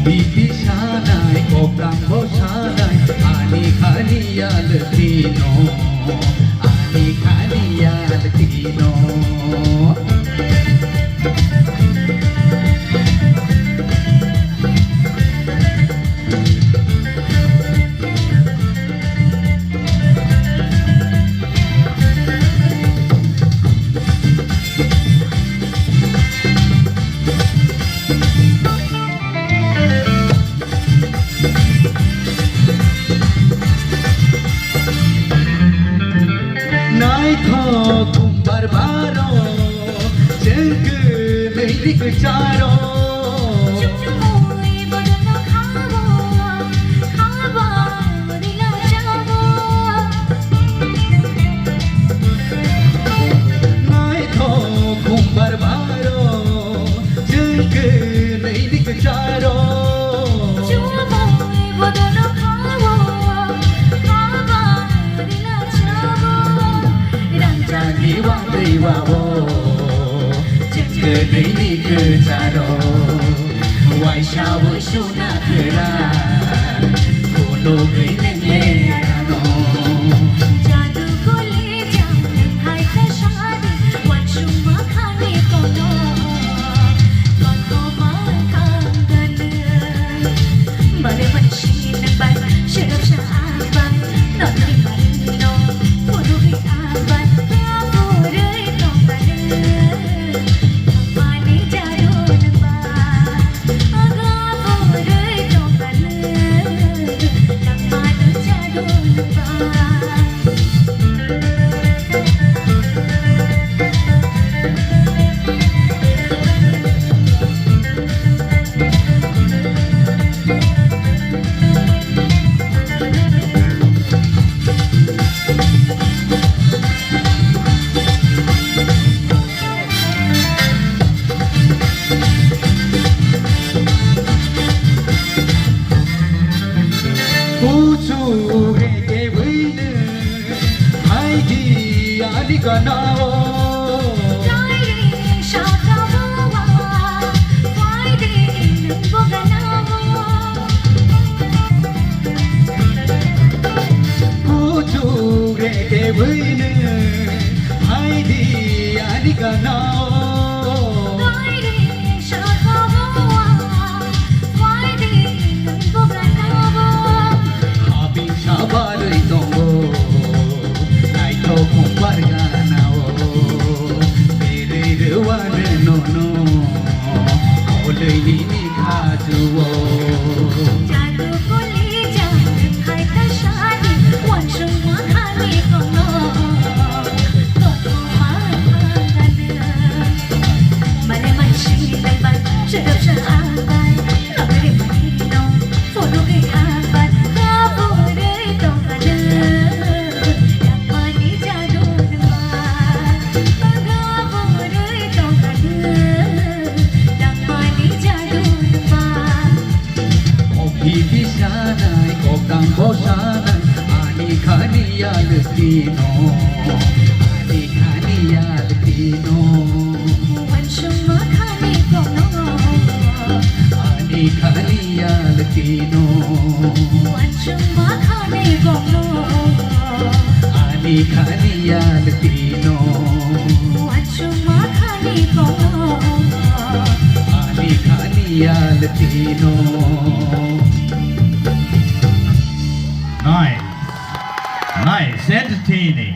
Bibi sanai koplang bo sanai ani khaniya latino ani khaniya latino kumbar baro jeng neilik charo nai tho kumbar baro jeng neilik charo Kedai ke caro Wai syawu syuna kera Kolo ginen lerano Jadu kole jangan hai kashadi Wan shuma khane kono Kono makan gana Bale manshi nabai Syarab syahabai Notri marino Puru hiabai Kapurai tongkana Kanao Dai sha tawa wai din boganawo Putu re ke buine hai di ani kanao Dai sha tawa wai din boganawo Habing sabalai tongo nai to kumbarga Jadu kole jangan hai kashadi Wan shuma khane kono Kono makan gana Bale manshi nabai Syarab syahabai Notri marino Puru hiabai Kapurai tongkana Yakmani jadu nabai Kapurai tongkana Bibi sanai koplang bo sanai ani khaniya latino ani khaniya latino wan shuma khane kono ani khaniya latino wan shuma khane kono ani khaniya latino wan shuma khane kono ani khaniya latino Nice, nice, entertaining.